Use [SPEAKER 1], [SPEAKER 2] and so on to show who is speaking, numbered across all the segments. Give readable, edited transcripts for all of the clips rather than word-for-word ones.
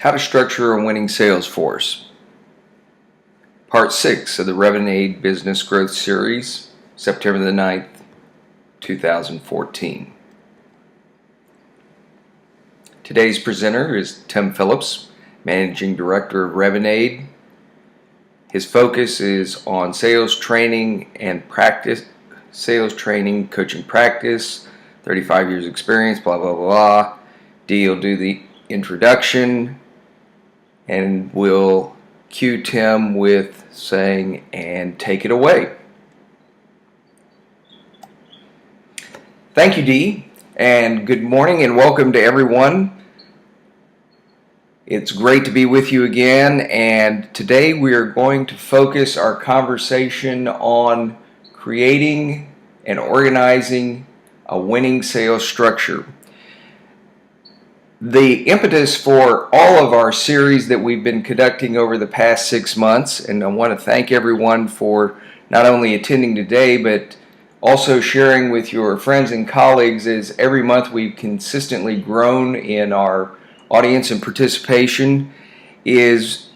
[SPEAKER 1] How to structure a winning sales force. Part 6 of the Revenade Business Growth Series, September the 9th, 2014. Today's presenter is Tim Phillips, Managing Director of Revenade. His focus is on sales training and practice, coaching practice, 35 years experience, blah, blah, blah. D will do the introduction, and we'll cue Tim with saying, and take it away. Thank you, Dee, and good morning and welcome to everyone. It's great to be with you again, and today we are going to focus our conversation on creating and organizing a winning sales structure. The impetus for all of our series that we've been conducting over the past 6 months, and I want to thank everyone for not only attending today, but also sharing with your friends and colleagues, as every month we've consistently grown in our audience and participation, is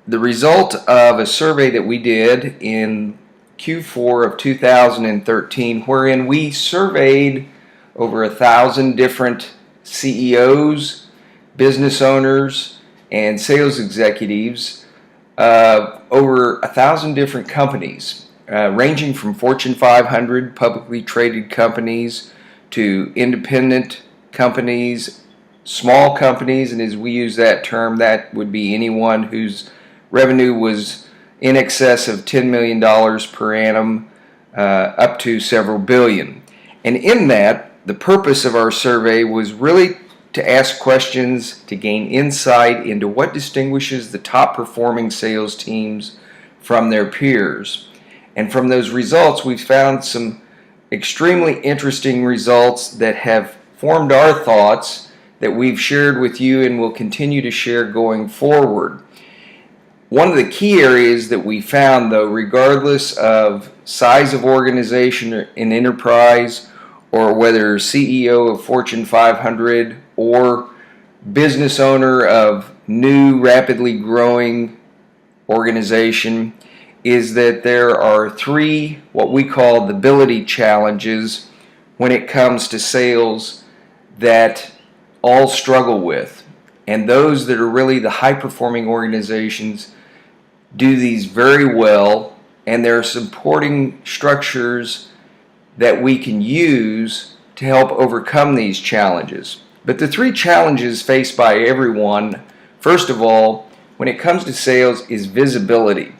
[SPEAKER 1] the result of a survey that we did in Q4 of 2013, wherein we surveyed over 1,000 different CEOs, business owners, and sales executives of over 1,000 different companies, ranging from Fortune 500 publicly traded companies to independent companies, small companies, and as we use that term, that would be anyone whose revenue was in excess of $10 million per annum, up to several billion. And in that, the purpose of our survey was really to ask questions to gain insight into what distinguishes the top performing sales teams from their peers. And from those results, we've found some extremely interesting results that have formed our thoughts that we've shared with you and will continue to share going forward. One of the key areas that we found, though, regardless of size of organization and enterprise, or whether CEO of Fortune 500 or business owner of new, rapidly growing organization, is that there are 3 what we call the ability challenges when it comes to sales that all struggle with. And those that are really the high-performing organizations do these very well, and there are supporting structures that we can use to help overcome these challenges. But the 3 challenges faced by everyone, first of all, when it comes to sales, is visibility.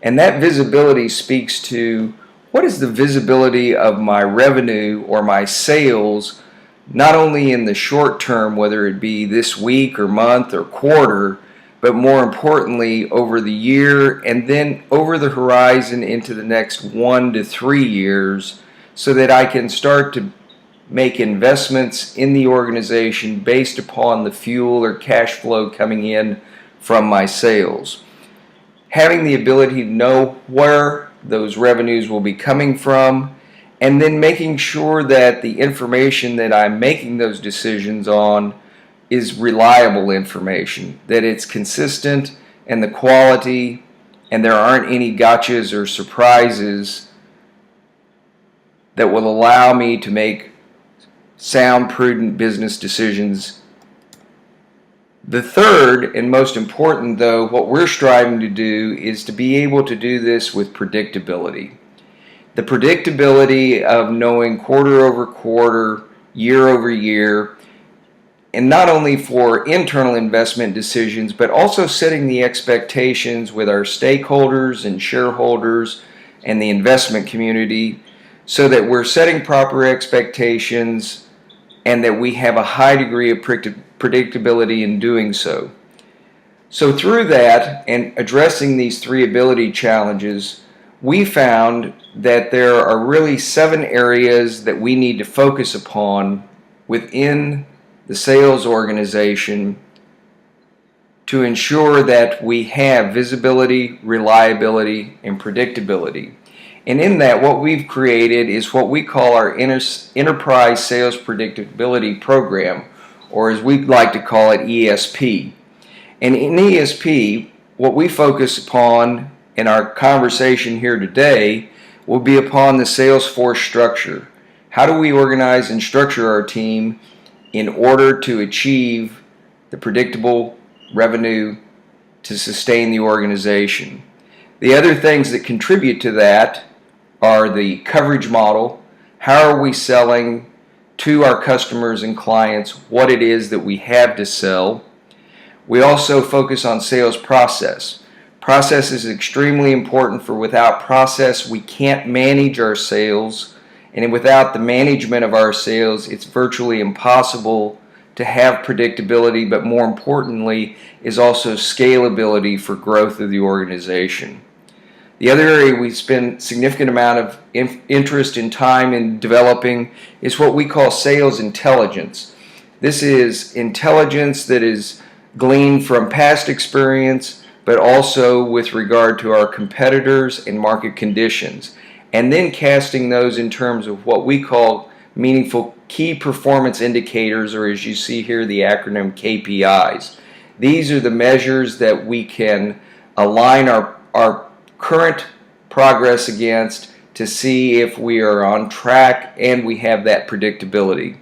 [SPEAKER 1] And that visibility speaks to what is the visibility of my revenue or my sales, not only in the short term, whether it be this week or month or quarter, but more importantly over the year and then over the horizon into the next 1 to 3 years, so that I can start to make investments in the organization based upon the fuel or cash flow coming in from my sales. Having the ability to know where those revenues will be coming from, and then making sure that the information that I'm making those decisions on is reliable information, that it's consistent and the quality, and there aren't any gotchas or surprises that will allow me to make sound, prudent business decisions. The third and most important, though, what we're striving to do is to be able to do this with predictability. The predictability of knowing quarter over quarter, year over year, and not only for internal investment decisions, but also setting the expectations with our stakeholders and shareholders and the investment community, so that we're setting proper expectations and that we have a high degree of predictability in doing so. So through that and addressing these 3 ability challenges, we found that there are really 7 areas that we need to focus upon within the sales organization to ensure that we have visibility, reliability, and predictability. And in that, what we've created is what we call our Enterprise Sales Predictability Program, or as we like to call it, ESP. And in ESP, what we focus upon in our conversation here today will be upon the sales force structure. How do we organize and structure our team in order to achieve the predictable revenue to sustain the organization? The other things that contribute to that are the coverage model. How are we selling to our customers and clients what it is that we have to sell? We also focus on sales process. Process is extremely important, for without process we can't manage our sales, and without the management of our sales it's virtually impossible to have predictability, but more importantly is also scalability for growth of the organization. The other area we spend significant amount of interest and time in developing is what we call sales intelligence. This is intelligence that is gleaned from past experience, but also with regard to our competitors and market conditions, and then casting those in terms of what we call meaningful key performance indicators, or as you see here, the acronym KPIs. These are the measures that we can align our current progress against to see if we are on track and we have that predictability.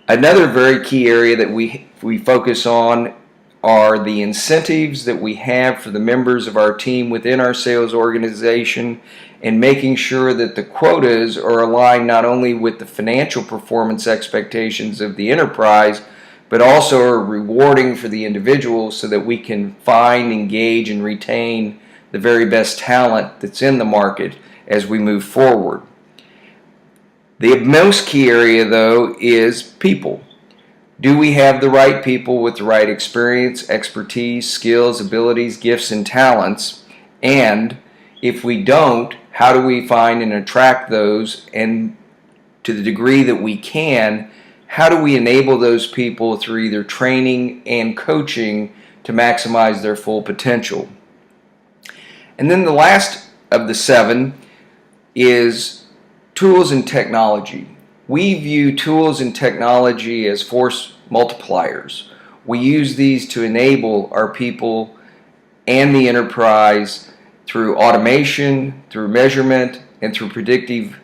[SPEAKER 1] Another very key area that we focus on are the incentives that we have for the members of our team within our sales organization, and making sure that the quotas are aligned not only with the financial performance expectations of the enterprise, but also are rewarding for the individual so that we can find, engage, and retain the very best talent that's in the market as we move forward. The most key area, though, is people. Do we have the right people with the right experience, expertise, skills, abilities, gifts, and talents? And if we don't, how do we find and attract those? And to the degree that we can, how do we enable those people through either training and coaching to maximize their full potential? And then the last of the 7 is tools and technology. We view tools and technology as force multipliers. We use these to enable our people and the enterprise through automation, through measurement, and through predictive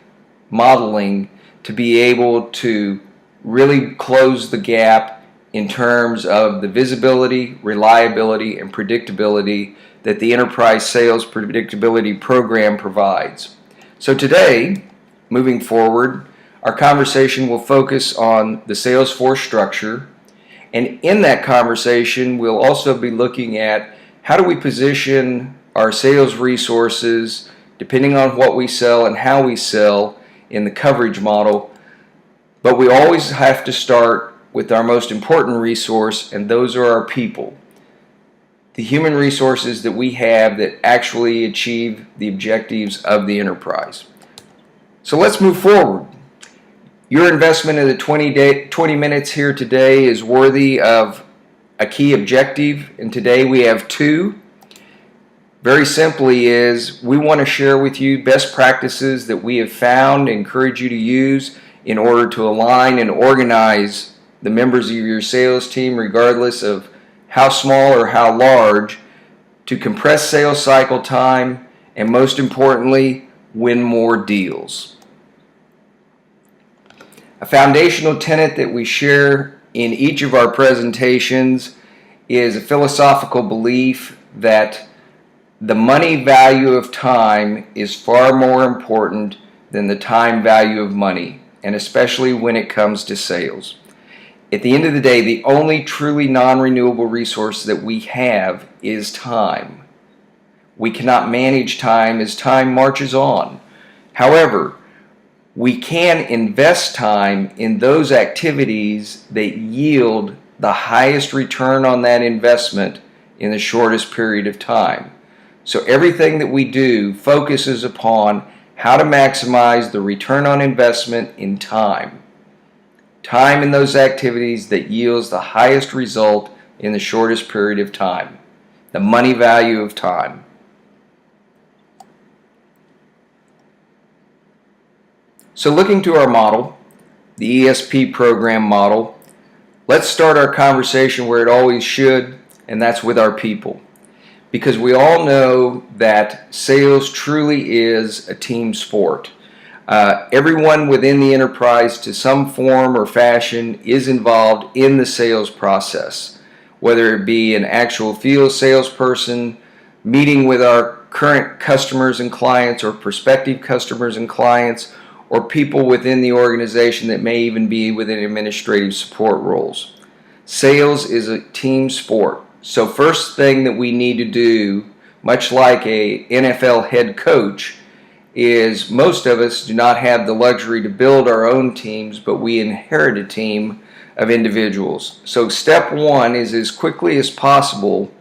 [SPEAKER 1] modeling to be able to really close the gap in terms of the visibility, reliability, and predictability that the enterprise sales predictability program provides. So today, moving forward, our conversation will focus on the sales force structure, and in that conversation we'll also be looking at how do we position our sales resources depending on what we sell and how we sell in the coverage model. But we always have to start with our most important resource, and those are our people. The human resources that we have that actually achieve the objectives of the enterprise. So let's move forward. Your investment in the 20 minutes here today is worthy of a key objective, and today we have 2. Very simply is we want to share with you best practices that we have found, encourage you to use in order to align and organize the members of your sales team, regardless of how small or how large, to compress sales cycle time and, most importantly, win more deals. A foundational tenet that we share in each of our presentations is a philosophical belief that the money value of time is far more important than the time value of money, and especially when it comes to sales. At the end of the day, the only truly non-renewable resource that we have is time. We cannot manage time as time marches on. However, we can invest time in those activities that yield the highest return on that investment in the shortest period of time. So everything that we do focuses upon how to maximize the return on investment in time. Time in those activities that yields the highest result in the shortest period of time. The money value of time. So looking to our model, the ESP program model, let's start our conversation where it always should, and that's with our people. Because we all know that sales truly is a team sport. Everyone within the enterprise, to some form or fashion, is involved in the sales process, whether it be an actual field salesperson, meeting with our current customers and clients or prospective customers and clients, or people within the organization that may even be within administrative support roles. Sales is a team sport. So first thing that we need to do, much like a NFL head coach, is most of us do not have the luxury to build our own teams, but we inherit a team of individuals. So step one is, as quickly as possible,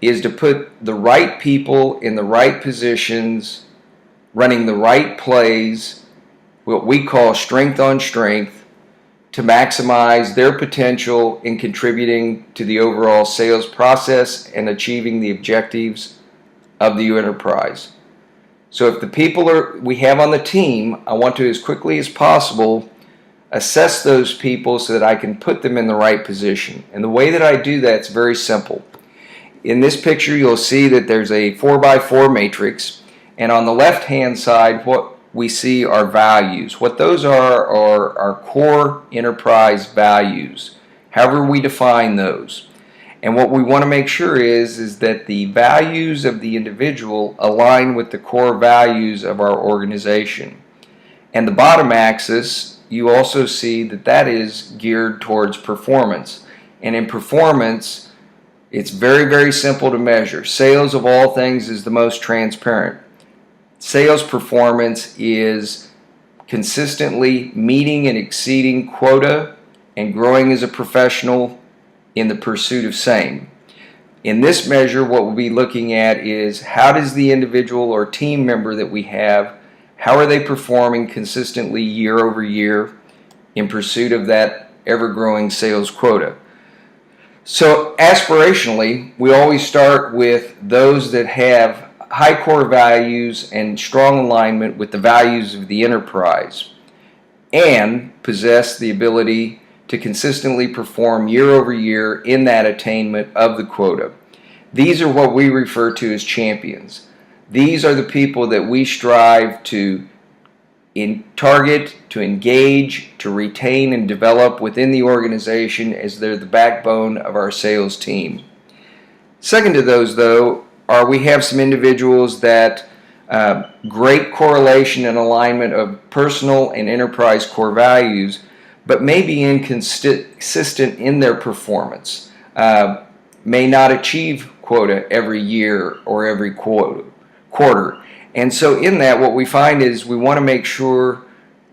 [SPEAKER 1] is to put the right people in the right positions, running the right plays, what we call strength on strength, to maximize their potential in contributing to the overall sales process and achieving the objectives of the enterprise. So if the people we have on the team, I want to, as quickly as possible, assess those people so that I can put them in the right position. And the way that I do that is very simple. In this picture, you'll see that there's a 4x4 matrix, and on the left-hand side, what we see are values. What those are our core enterprise values, however we define those. And what we want to make sure is that the values of the individual align with the core values of our organization. And the bottom axis, you also see that that is geared towards performance. And in performance, it's very, very simple to measure. Sales of all things is the most transparent. Sales performance is consistently meeting and exceeding quota and growing as a professional in the pursuit of same. In this measure, what we'll be looking at is how does the individual or team member that we have, how are they performing consistently year over year in pursuit of that ever-growing sales quota. So aspirationally, we always start with those that have high core values and strong alignment with the values of the enterprise and possess the ability to consistently perform year over year in that attainment of the quota. These are what we refer to as champions. These are the people that we strive to target, to engage, to retain and develop within the organization, as they're the backbone of our sales team. Second to those, though, are we have some individuals that great correlation and alignment of personal and enterprise core values, but may be inconsistent in their performance, may not achieve quota every year or every quarter. And so in that, what we find is we want to make sure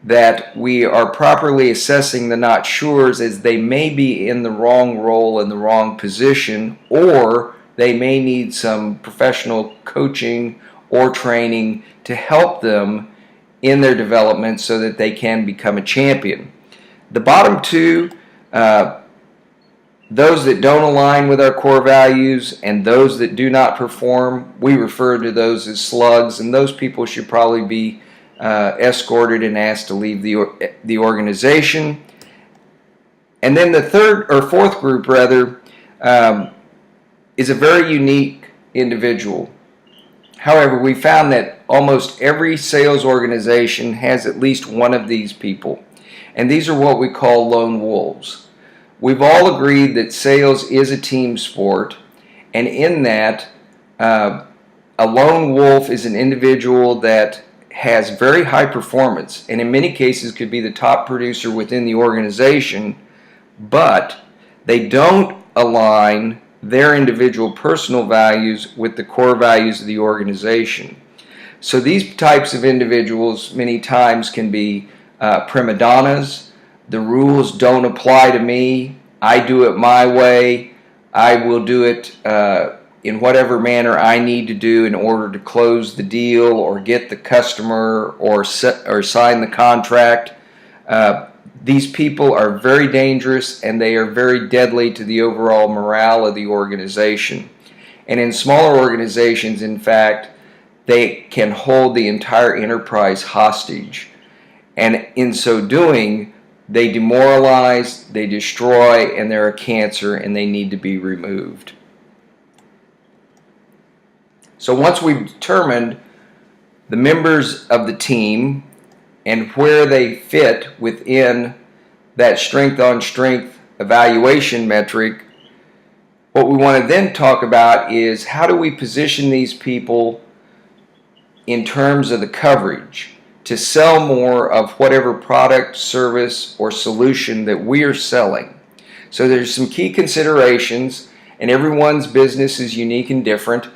[SPEAKER 1] that we are properly assessing the not sures, as they may be in the wrong role, in the wrong position, or they may need some professional coaching or training to help them in their development so that they can become a champion. The bottom two, those that don't align with our core values and those that do not perform, we refer to those as slugs, and those people should probably be escorted and asked to leave the organization. And then the fourth group, is a very unique individual. However, we found that almost every sales organization has at least one of these people. And these are what we call lone wolves. We've all agreed that sales is a team sport, and in that, a lone wolf is an individual that has very high performance, and in many cases could be the top producer within the organization, but they don't align their individual personal values with the core values of the organization. So these types of individuals many times can be prima donnas. The rules don't apply to me. I do it my way. I will do it in whatever manner I need to do in order to close the deal or get the customer or sign the contract. These people are very dangerous, and they are very deadly to the overall morale of the organization. And in smaller organizations, in fact, they can hold the entire enterprise hostage. And in so doing, they demoralize, they destroy, and they're a cancer, and they need to be removed. So once we've determined the members of the team and where they fit within that strength on strength evaluation metric, what we want to then talk about is how do we position these people in terms of the coverage to sell more of whatever product, service, or solution that we are selling. So there's some key considerations, and everyone's business is unique and different.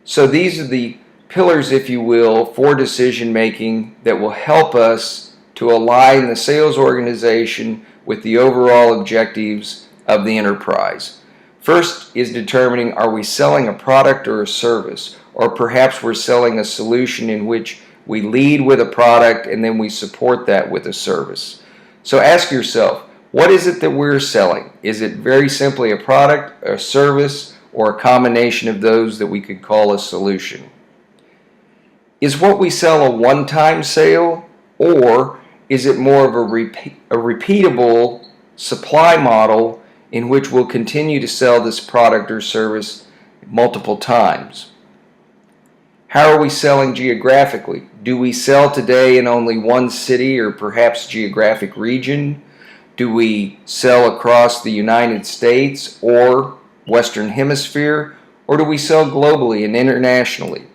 [SPEAKER 1] So these are the pillars, if you will, for decision making that will help us to align the sales organization with the overall objectives of the enterprise. First is determining, are we selling a product or a service? Or perhaps we're selling a solution in which we lead with a product and then we support that with a service. So ask yourself, what is it that we're selling? Is it very simply a product, a service, or a combination of those that we could call a solution? Is what we sell a one-time sale, or is it more of a repeatable supply model in which we'll continue to sell this product or service multiple times? How are we selling geographically? Do we sell today in only one city or perhaps geographic region? Do we sell across the United States or Western Hemisphere? Or do we sell globally and internationally?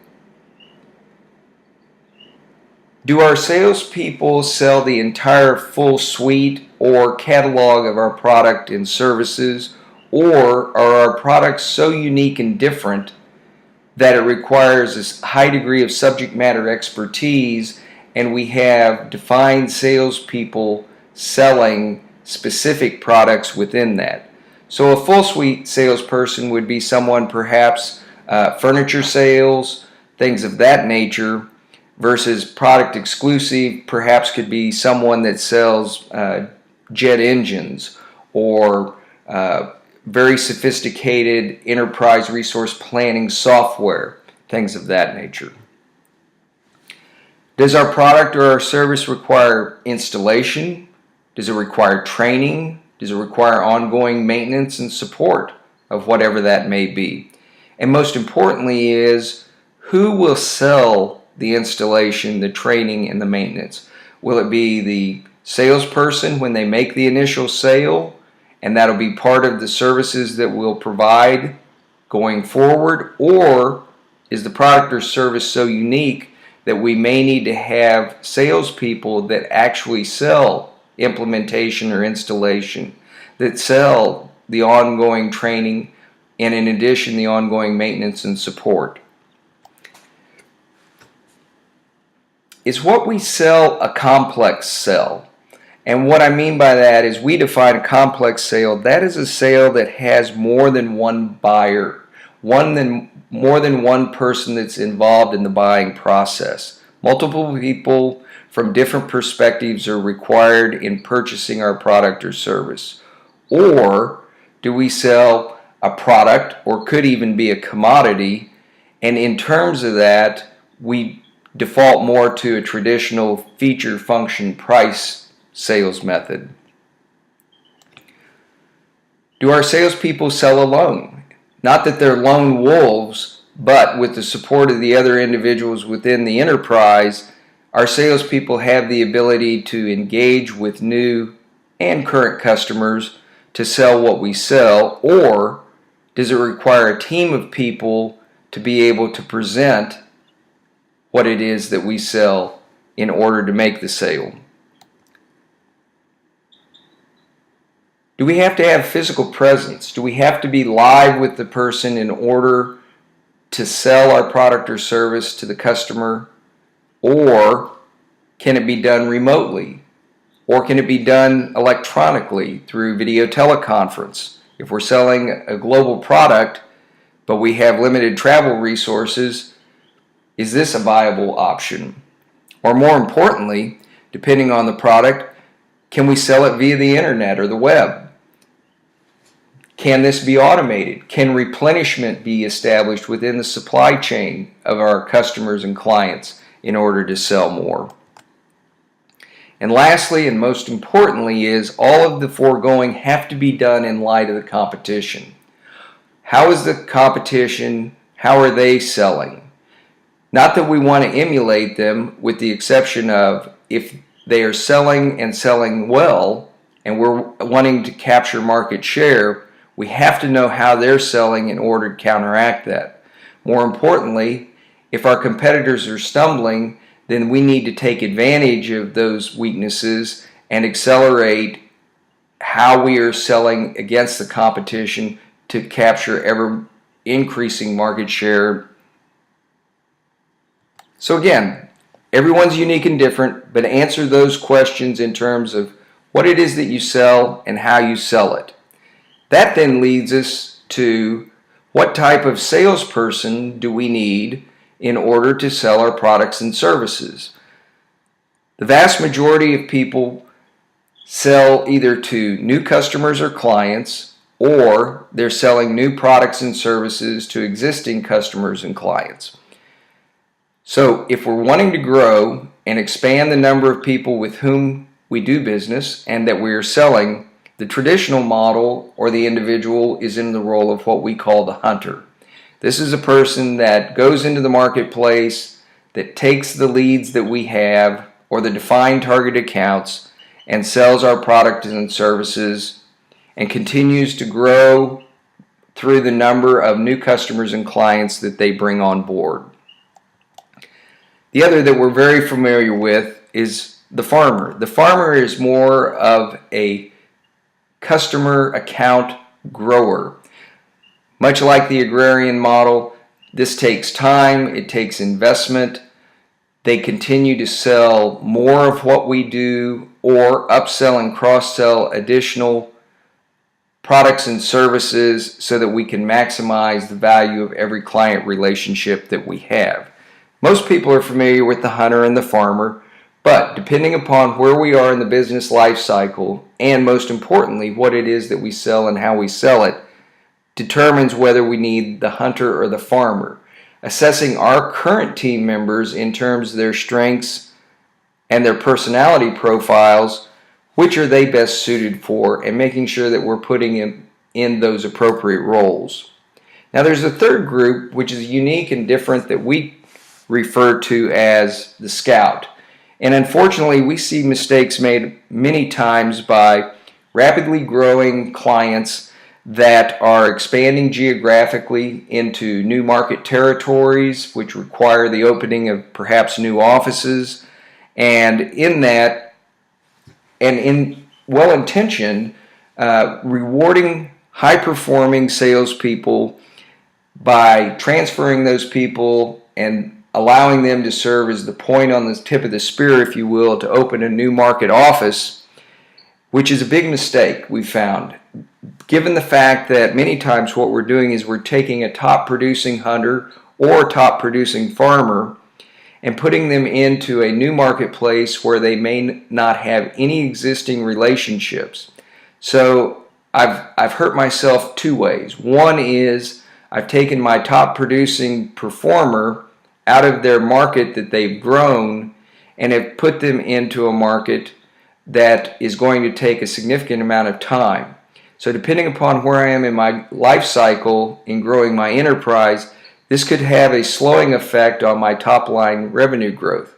[SPEAKER 1] Do our salespeople sell the entire full suite or catalog of our product and services? Or are our products so unique and different that it requires a high degree of subject matter expertise, and we have defined salespeople selling specific products within that? So a full suite salesperson would be someone perhaps furniture sales, things of that nature, versus product exclusive perhaps could be someone that sells jet engines or very sophisticated enterprise resource planning software, things of that nature. Does our product or our service require installation? Does it require training? Does it require ongoing maintenance and support of whatever that may be? And most importantly is, who will sell the installation, the training, and the maintenance? Will it be the salesperson when they make the initial sale, and that'll be part of the services that we'll provide going forward? Or is the product or service so unique that we may need to have salespeople that actually sell implementation or installation, that sell the ongoing training, and in addition the ongoing maintenance and support? Is what we sell a complex sale? And what I mean by that is, we define a complex sale. That is a sale that has more than one buyer, more than one person that's involved in the buying process. Multiple people from different perspectives are required in purchasing our product or service. Or do we sell a product, or could even be a commodity, and in terms of that, we default more to a traditional feature, function, price sales method? Do our salespeople sell alone? Not that they're lone wolves, but with the support of the other individuals within the enterprise, our salespeople have the ability to engage with new and current customers to sell what we sell. Or does it require a team of people to be able to present what it is that we sell in order to make the sale? Do we have to have physical presence? Do we have to be live with the person in order to sell our product or service to the customer? Or can it be done remotely? Or can it be done electronically through video teleconference? If we're selling a global product, but we have limited travel resources, is this a viable option? Or more importantly, depending on the product, can we sell it via the internet or the web? Can this be automated? Can replenishment be established within the supply chain of our customers and clients in order to sell more? And lastly, and most importantly, is all of the foregoing have to be done in light of the competition. How is the competition? How are they selling? Not that we want to emulate them, with the exception of if they are selling and selling well and we're wanting to capture market share, we have to know how they're selling in order to counteract that. More importantly, if our competitors are stumbling, then we need to take advantage of those weaknesses and accelerate how we are selling against the competition to capture ever increasing market share. So again, everyone's unique and different, but answer those questions in terms of what it is that you sell and how you sell it. That then leads us to what type of salesperson do we need in order to sell our products and services. The vast majority of people sell either to new customers or clients, or they're selling new products and services to existing customers and clients. So if we're wanting to grow and expand the number of people with whom we do business and that we are selling, the traditional model or the individual is in the role of what we call the hunter. This is a person that goes into the marketplace, that takes the leads that we have or the defined target accounts and sells our products and services and continues to grow through the number of new customers and clients that they bring on board. The other that we're very familiar with is the farmer. The farmer is more of a customer account grower. Much like the agrarian model, this takes time, it takes investment. They continue to sell more of what we do or upsell and cross-sell additional products and services so that we can maximize the value of every client relationship that we have. Most people are familiar with the hunter and the farmer, but depending upon where we are in the business life cycle, and most importantly, what it is that we sell and how we sell it, determines whether we need the hunter or the farmer. Assessing our current team members in terms of their strengths and their personality profiles, which are they best suited for, and making sure that we're putting in those appropriate roles. Now there's a third group which is unique and different that we refer to as the scout. And unfortunately, we see mistakes made many times by rapidly growing clients that are expanding geographically into new market territories, which require the opening of perhaps new offices. And in that, and in well-intentioned, rewarding high-performing salespeople by transferring those people and allowing them to serve as the point on the tip of the spear, if you will, to open a new market office, which is a big mistake we found. Given the fact that many times what we're doing is we're taking a top producing hunter or top producing farmer and putting them into a new marketplace where they may not have any existing relationships. So I've hurt myself two ways. One is I've taken my top producing performer out of their market that they've grown and have put them into a market that is going to take a significant amount of time. So depending upon where I am in my life cycle in growing my enterprise, this could have a slowing effect on my top line revenue growth.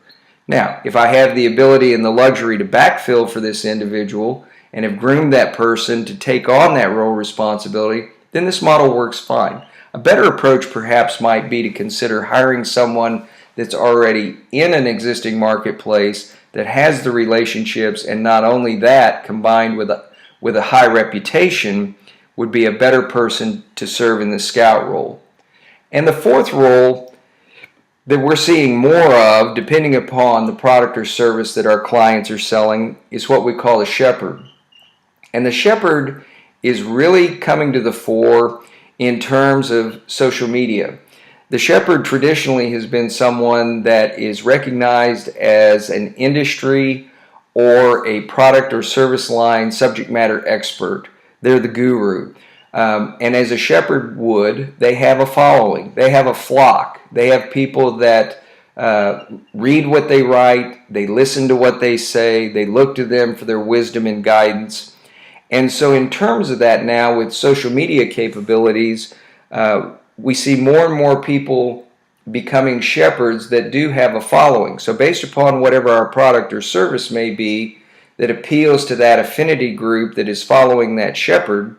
[SPEAKER 1] Now, if I have the ability and the luxury to backfill for this individual and have groomed that person to take on that role responsibility, then this model works fine. A better approach perhaps might be to consider hiring someone that's already in an existing marketplace that has the relationships, and not only that, combined with a high reputation, would be a better person to serve in the scout role. And the fourth role that we're seeing more of, depending upon the product or service that our clients are selling, is what we call a shepherd. And the shepherd is really coming to the fore in terms of social media. The shepherd traditionally has been someone that is recognized as an industry or a product or service line subject matter expert. They're the guru. And as a shepherd would, they have a following. They have a flock. They have people that read what they write. They listen to what they say. They look to them for their wisdom and guidance. And so in terms of that now, with social media capabilities, we see more and more people becoming shepherds that do have a following. So based upon whatever our product or service may be that appeals to that affinity group that is following that shepherd,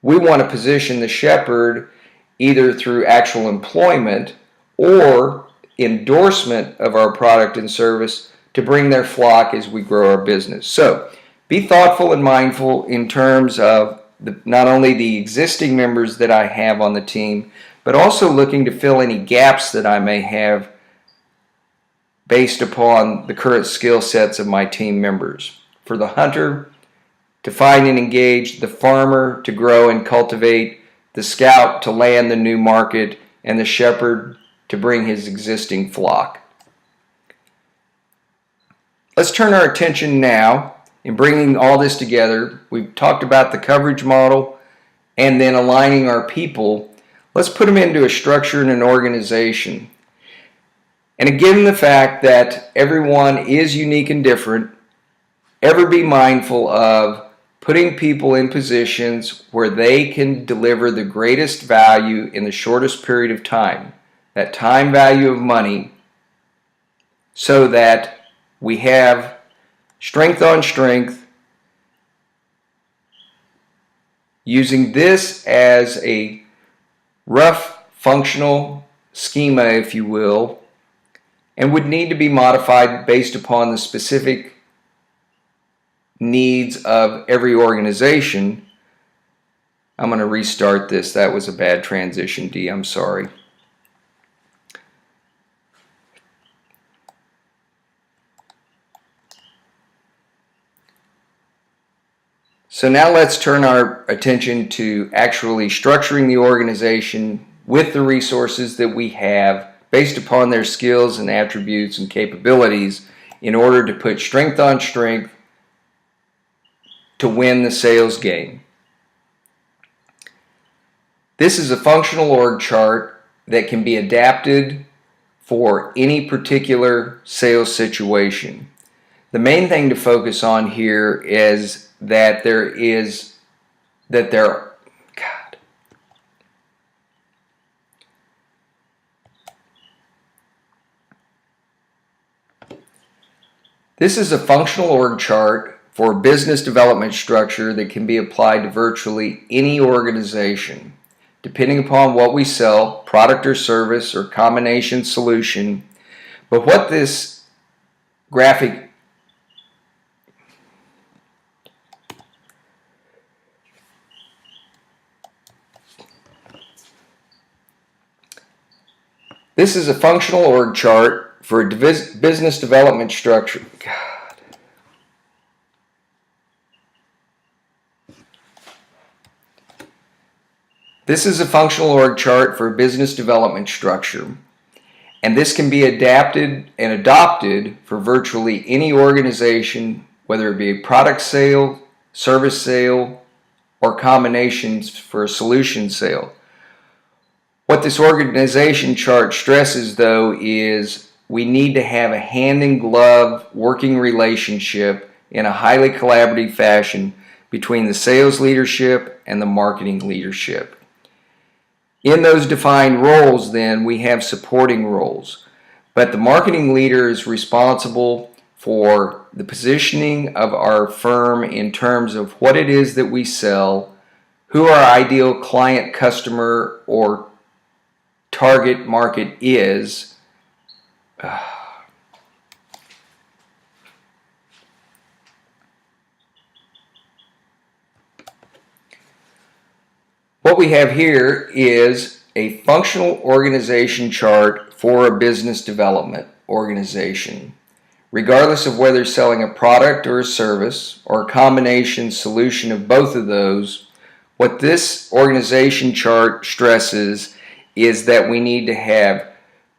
[SPEAKER 1] we want to position the shepherd either through actual employment or endorsement of our product and service to bring their flock as we grow our business. So be thoughtful and mindful in terms of not only the existing members that I have on the team, but also looking to fill any gaps that I may have based upon the current skill sets of my team members. For the hunter, to find and engage, the farmer to grow and cultivate, the scout to land the new market, and the shepherd to bring his existing flock. Let's turn our attention now in bringing all this together. We've talked about the coverage model and then aligning our people. Let's put them into a structure and an organization. And again, the fact that everyone is unique and different, ever be mindful of putting people in positions where they can deliver the greatest value in the shortest period of time, that time value of money, so that we have strength on strength, using this as a rough functional schema, if you will, and would need to be modified based upon the specific needs of every organization. I'm going to restart this. That was a bad transition, D. I'm sorry. So now let's turn our attention to actually structuring the organization with the resources that we have based upon their skills and attributes and capabilities in order to put strength on strength to win the sales game. This is a functional org chart that can be adapted for any particular sales situation. The main thing to focus on here is that This is a functional org chart for a business development structure that can be applied to virtually any organization, depending upon what we sell, product or service or combination solution. But what this graphic This is a functional org chart for a business development structure. God. This is a functional org chart for a business development structure, and this can be adapted and adopted for virtually any organization, whether it be a product sale, service sale, or combinations for a solution sale. What this organization chart stresses, though, is we need to have a hand-in-glove working relationship in a highly collaborative fashion between the sales leadership and the marketing leadership. In those defined roles, then, we have supporting roles. But the marketing leader is responsible for the positioning of our firm in terms of what it is that we sell, who our ideal client, customer, or target market is. What we have here is a functional organization chart for a business development organization. Regardless of whether selling a product or a service or a combination solution of both of those, what this organization chart stresses is that we need to have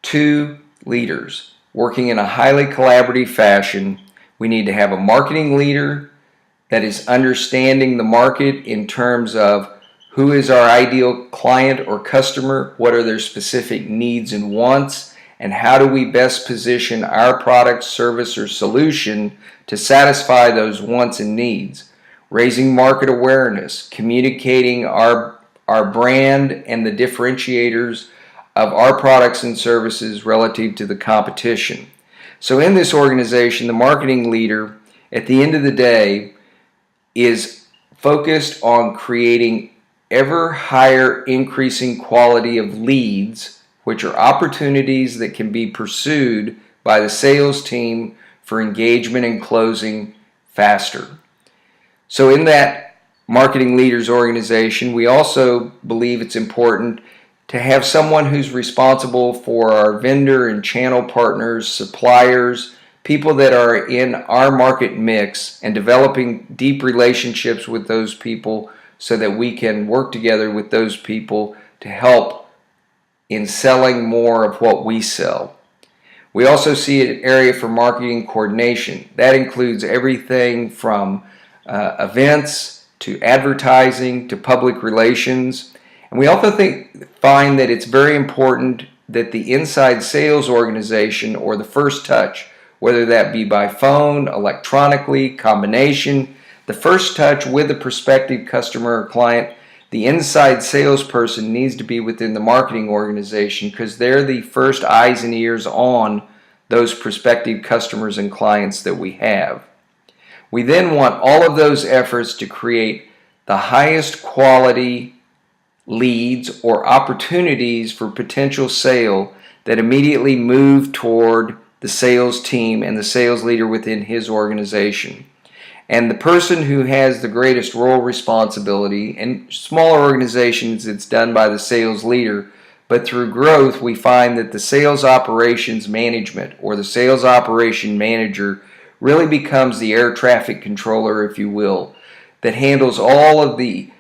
[SPEAKER 1] two leaders working in a highly collaborative fashion. We need to have a marketing leader that is understanding the market in terms of who is our ideal client or customer, what are their specific needs and wants, and how do we best position our product, service, or solution to satisfy those wants and needs. Raising market awareness, communicating our brand and the differentiators of our products and services relative to the competition. So in this organization, the marketing leader, at the end of the day, is focused on creating ever higher increasing quality of leads, which are opportunities that can be pursued by the sales team for engagement and closing faster. So in that marketing leaders organization, we also believe it's important to have someone who's responsible for our vendor and channel partners, suppliers, people that are in our market mix, and developing deep relationships with those people so that we can work together with those people to help in selling more of what we sell. We also see an area for marketing coordination. That includes everything from events to advertising to public relations. And we also find that it's very important that the inside sales organization, or the first touch, whether that be by phone, electronically, combination, the first touch with a prospective customer or client, the inside salesperson needs to be within the marketing organization because they're the first eyes and ears on those prospective customers and clients that we have. We then want all of those efforts to create the highest quality leads or opportunities for potential sale that immediately move toward the sales team and the sales leader within his organization. And the person who has the greatest role responsibility, in smaller organizations it's done by the sales leader, but through growth we find that the sales operations management or the sales operation manager really becomes the air traffic controller, if you will, that handles all of the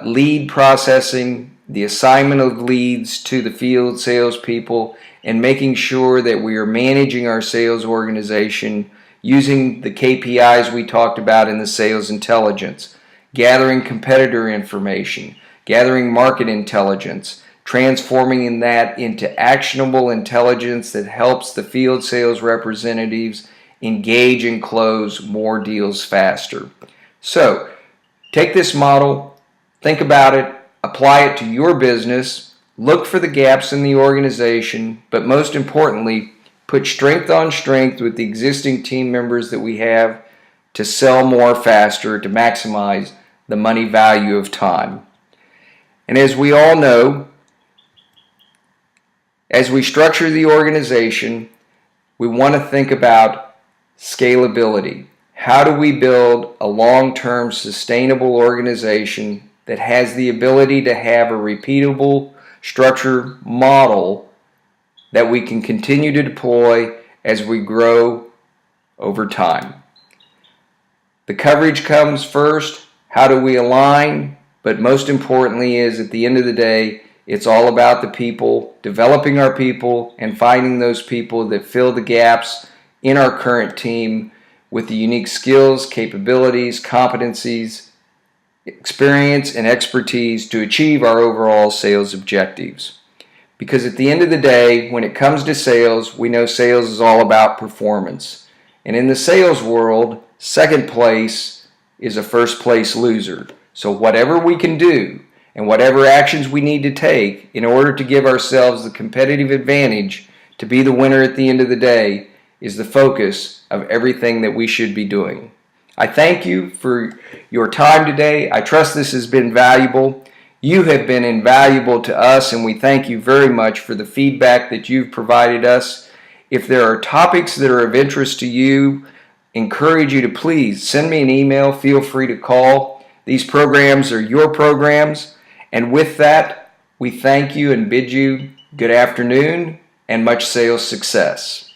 [SPEAKER 1] lead processing, the assignment of leads to the field salespeople, and making sure that we are managing our sales organization using the KPIs we talked about in the sales intelligence, gathering competitor information, gathering market intelligence, transforming that into actionable intelligence that helps the field sales representatives engage and close more deals faster. So, take this model, think about it, apply it to your business, look for the gaps in the organization, but most importantly, put strength on strength with the existing team members that we have to sell more faster, to maximize the money value of time. And as we all know, as we structure the organization, we want to think about scalability. How do we build a long-term sustainable organization that has the ability to have a repeatable structure model that we can continue to deploy as we grow over time? The coverage comes first. How do we align? But most importantly is, at the end of the day, it's all about the people, developing our people, and finding those people that fill the gaps in our current team with the unique skills, capabilities, competencies, experience, and expertise to achieve our overall sales objectives. Because at the end of the day, when it comes to sales, we know sales is all about performance. And in the sales world, second place is a first place loser. So whatever we can do and whatever actions we need to take in order to give ourselves the competitive advantage to be the winner at the end of the day is the focus of everything that we should be doing. I thank you for your time today. I trust this has been valuable. You have been invaluable to us, and we thank you very much for the feedback that you've provided us. If there are topics that are of interest to you, encourage you to please send me an email. Feel free to call. These programs are your programs. And with that, we thank you and bid you good afternoon and much sales success.